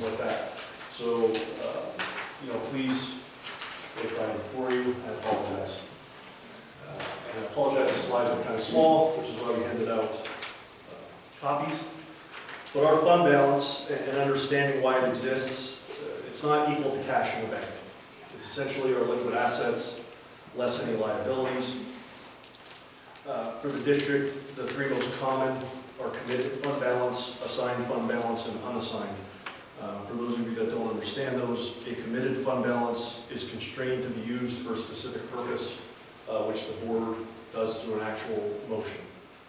like that. So, please, if I bore you, I apologize. And I apologize, the slides are kind of small, which is why we handed out copies. But our fund balance and understanding why it exists, it's not equal to cash in the bank. It's essentially our liquid assets, less any liabilities. For the district, the three most common are committed fund balance, assigned fund balance, and unassigned. For those of you that don't understand those, a committed fund balance is constrained to be used for a specific purpose, which the board does through an actual motion.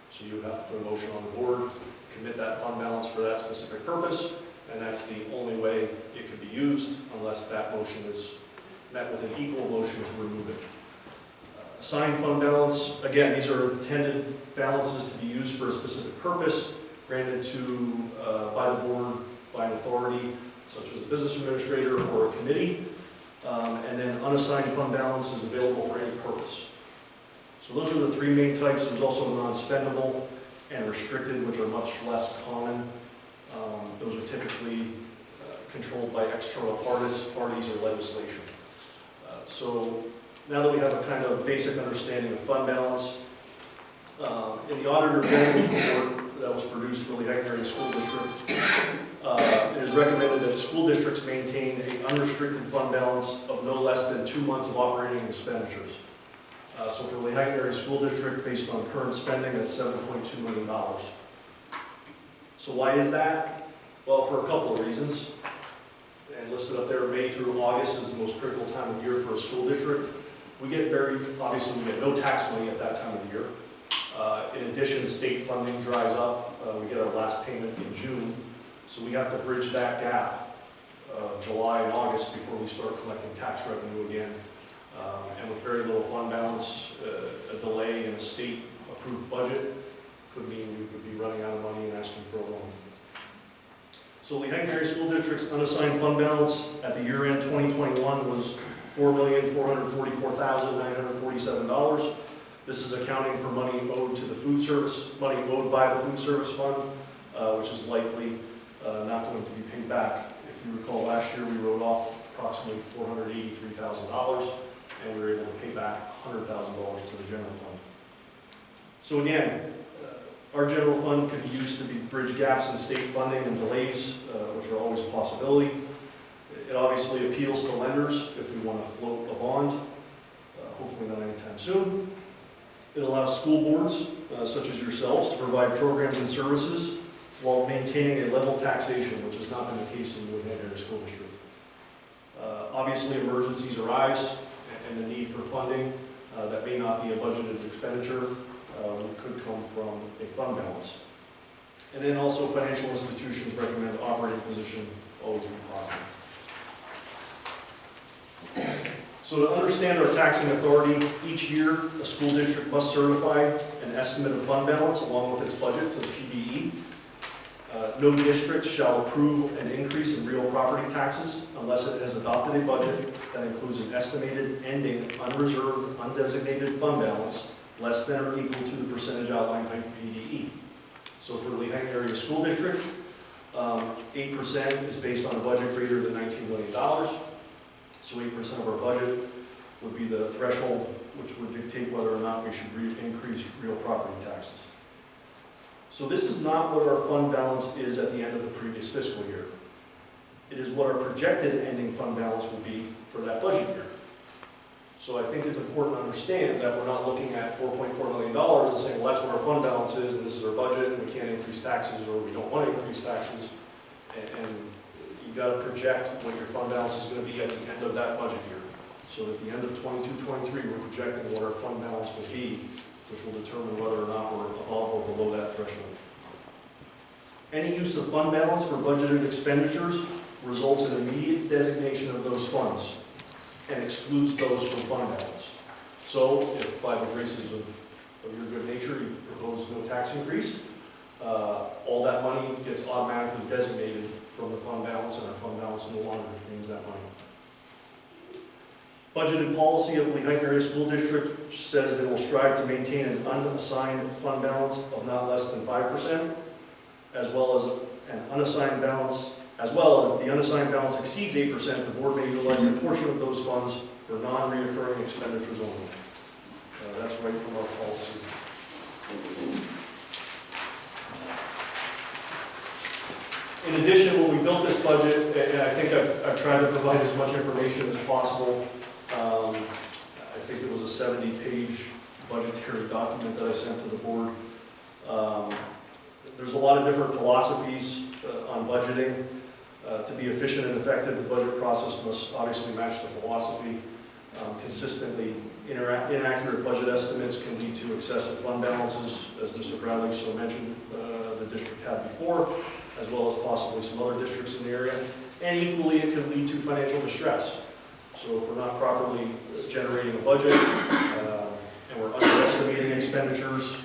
So you would have to put a motion on the board, commit that fund balance for that specific purpose, and that's the only way it can be used unless that motion is met with an equal motion to remove it. Assigned fund balance, again, these are intended balances to be used for a specific purpose, granted to by the board, by an authority, such as a business administrator or a committee, and then unassigned fund balance is available for any purpose. So those are the three main types. There's also non-spendable and restricted, which are much less common. Those are typically controlled by external parties or legislation. So now that we have a kind of basic understanding of fund balance, in the Auditor General's report that was produced for the Lehigh Area School District, it is recommended that school districts maintain an unrestricted fund balance of no less than 2 months of operating expenditures. So for the Lehigh Area School District, based on current spending, that's $7.2 million. So why is that? Well, for a couple of reasons. And listed up there, May through August is the most critical time of year for a school district. Obviously we get no tax money at that time of the year. In addition, state funding dries up. We get our last payment in June. So we have to bridge that gap, July and August, before we start collecting tax revenue again. And with very little fund balance, a delay in a state-approved budget could mean we would be running out of money and asking for a loan. So Lehigh Area School District's unassigned fund balance at the year-end 2021 was $4,444,947. This is accounting for money owed to the food service, money owed by the food service fund, which is likely not going to be paid back. If you recall, last year we wrote off approximately $483,000, and we were able to pay back $100,000 to the general fund. So again, our general fund can be used to bridge gaps in state funding and delays, which are always a possibility. It obviously appeals to lenders if we want to float a bond, hopefully not anytime soon. It allows school boards, such as yourselves, to provide programs and services while maintaining a level taxation, which has not been the case in the Lehigh Area School District. Obviously, emergencies arise, and the need for funding that may not be a budgeted expenditure could come from a fund balance. And then also financial institutions recommend operating position always be positive. So to understand our taxing authority, each year a school district must certify an estimate of fund balance along with its budget to the PBE. No district shall approve an increase in real property taxes unless it has adopted a budget that includes an estimated ending unreserved, undesignated fund balance less than or equal to the percentage outlined by PDE. So for the Lehigh Area School District, 8% is based on a budget greater than $19 million. So 8% of our budget would be the threshold which would dictate whether or not we should increase real property taxes. So this is not what our fund balance is at the end of the previous fiscal year. It is what our projected ending fund balance will be for that budget year. So I think it's important to understand that we're not looking at $4.4 million and saying, well, that's what our fund balance is, and this is our budget, and we can't increase taxes, or we don't want to increase taxes. And you've got to project what your fund balance is going to be at the end of that budget year. So at the end of 22-23, we're projecting what our fund balance will be, which will determine whether or not we're above or below that threshold. Any use of fund balance for budgeted expenditures results in immediate designation of those funds and excludes those from fund balance. So if by the graces of your good nature you propose no tax increase, all that money gets automatically designated from the fund balance, and our fund balance no longer contains that money. Budgeted policy of Lehigh Area School District says that it will strive to maintain an unassigned fund balance of not less than 5%, as well as an unassigned balance As well as if the unassigned balance exceeds 8%, the board may utilize a portion of those funds for non-reoccurring expenditures only. That's right from our policy. In addition, when we built this budget, and I think I've tried to provide as much information as possible, I think it was a 70-page budgetary document that I sent to the board. There's a lot of different philosophies on budgeting. To be efficient and effective, the budget process must obviously match the philosophy. Consistently inaccurate budget estimates can lead to excessive fund balances, as Mr. Bradley so mentioned the district had before, as well as possibly some other districts in the area. And equally, it can lead to financial distress. So if we're not properly generating a budget, and we're underestimating expenditures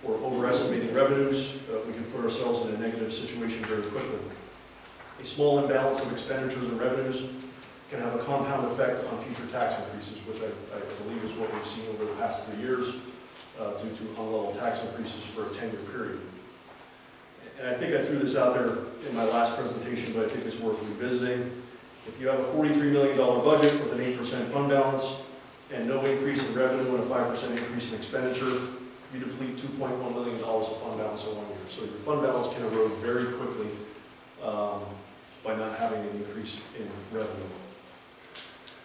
or overestimating revenues, we can put ourselves in a negative situation very quickly. A small imbalance of expenditures and revenues can have a compound effect on future tax increases, which I believe is what we've seen over the past 3 years due to unlevel tax increases for a 10-year period. And I think I threw this out there in my last presentation, but I think it's worth revisiting. If you have a $43 million budget with an 8% fund balance and no increase in revenue and a 5% increase in expenditure, you deplete $2.1 million of fund balance in 1 year. So your fund balance can erode very quickly by not having an increase in revenue.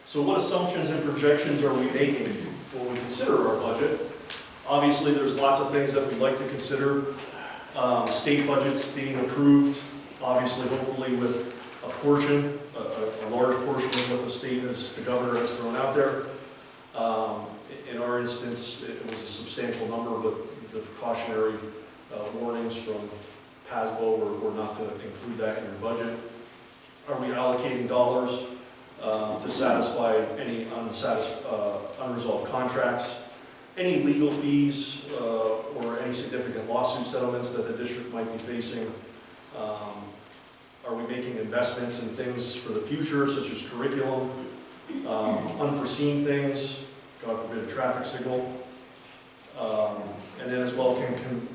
So what assumptions and projections are we making when we consider our budget? Obviously, there's lots of things that we'd like to consider. State budgets being approved, obviously, hopefully with a portion, a large portion of what the governor has thrown out there. In our instance, it was a substantial number, but the precautionary warnings from PASBO were not to include that in your budget. Are we allocating dollars to satisfy any unresolved contracts, any legal fees, or any significant lawsuit settlements that the district might be facing? Are we making investments in things for the future, such as curriculum, unforeseen things, God forbid a traffic signal? And then as well, can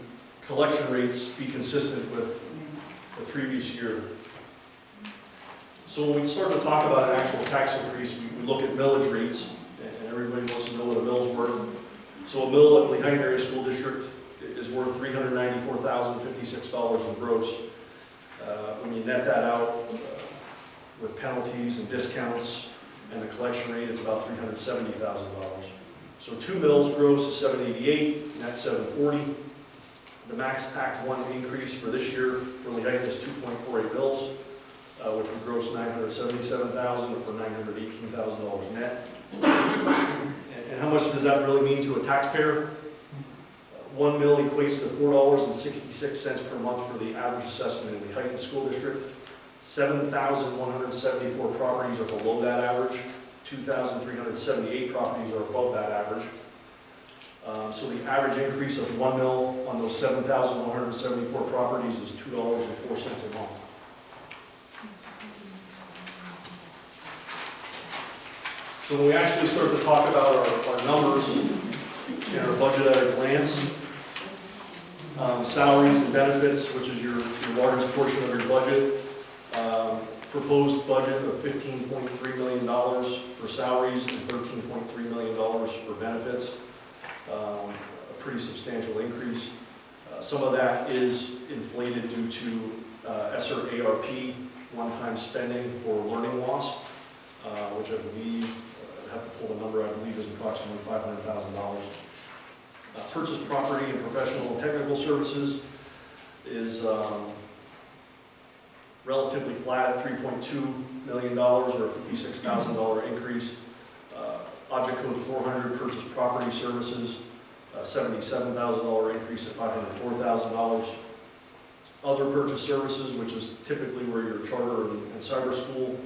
collection rates be consistent with the previous year? So when we start to talk about an actual tax increase, we look at millage rates, and everybody wants to know what a mill's worth. So a mill at Lehighton Area School District is worth $394,056 in gross. When you net that out with penalties and discounts and the collection rate, it's about $370,000. So 2 mills gross is $788, net $740. The max Act 1 increase for this year for Lehighton is 2.48 mills, which would gross $977,000 for $918,000 net. And how much does that really mean to a taxpayer? 1 mill equates to $4.66 per month for the average assessment in the Lehighton School District. 7,174 properties are below that average. 2,378 properties are above that average. So the average increase of 1 mill on those 7,174 properties is $2.04 a month. So when we actually start to talk about our numbers and our budget at a glance, salaries and benefits, which is your largest portion of your budget, proposed budget of $15.3 million for salaries and $13.3 million for benefits, a pretty substantial increase. Some of that is inflated due to ESSER ARP one-time spending for learning loss, which I believe, I have to pull the number, I believe is approximately $500,000. Purchase property and professional and technical services is relatively flat at $3.2 million or a $56,000 increase. Object code 400 purchase property services, $77,000 increase at $504,000. Other purchase services, which is typically where your charter and cyber school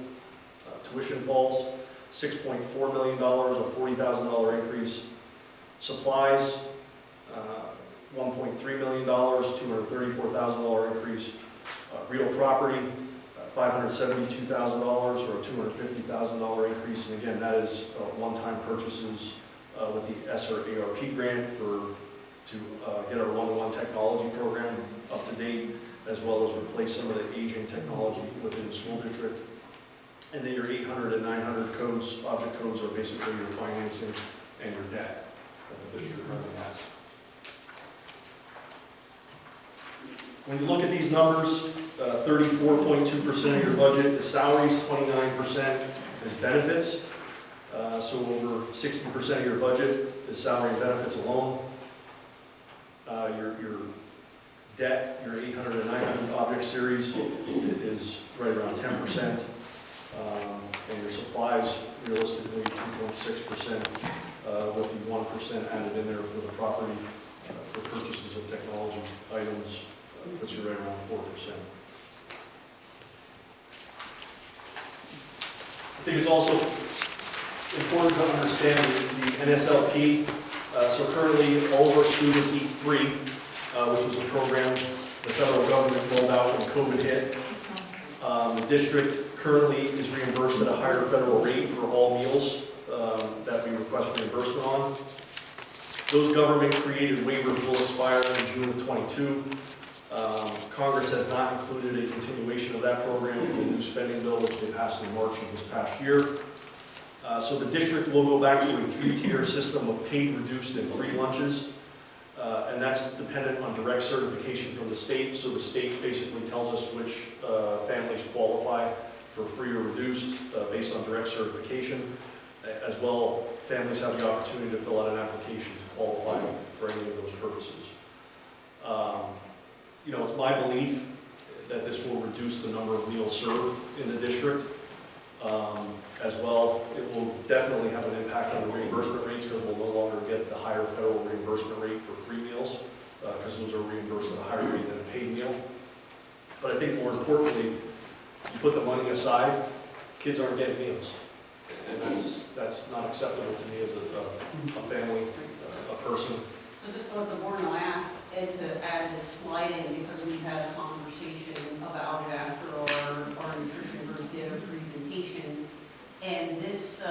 tuition falls, $6.4 million, a $40,000 increase. Supplies, $1.3 million, $234,000 increase. Real property, $572,000 or a $250,000 increase. And again, that is one-time purchases with the ESSER ARP grant to get our one-to-one technology program up to date as well as replace some of the aging technology within the school district. And then your 800 and 900 codes, object codes, are basically your financing and your debt that the district currently has. When you look at these numbers, 34.2% of your budget is salaries, 29% is benefits. So over 60% of your budget is salary and benefits alone. Your debt, your 800 and 900 object series is right around 10%. And your supplies, realistically, 2.6%, with the 1% added in there for the property, for purchases of technology items, puts you right around 4%. I think it's also important to understand the NSLP. So currently, all of our students eat free, which was a program the federal government rolled out when COVID hit. The district currently is reimbursed at a higher federal rate for all meals that we request reimbursement on. Those government-created waivers will expire in June of 22. Congress has not included a continuation of that program in the new spending bill, which they passed in March of this past year. So the district will go back to a 3-tier system of paid, reduced, and free lunches. And that's dependent on direct certification from the state. So the state basically tells us which families qualify for free or reduced based on direct certification. As well, families have the opportunity to fill out an application to qualify for any of those purposes. You know, it's my belief that this will reduce the number of meals served in the district. As well, it will definitely have an impact on the reimbursement rates, because we'll no longer get the higher federal reimbursement rate for free meals, because those are reimbursed at a higher rate than a paid meal. But I think more importantly, you put the money aside, kids aren't getting meals. And that's not acceptable to me as a family, a person. So just to let the board know, I asked Ed to add this slide in because we had a conversation about it after our nutrition group did a presentation. And this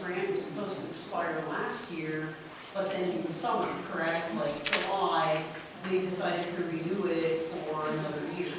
grant was supposed to expire last year, but then in the summer, correct? Like July, they decided to renew it for another year.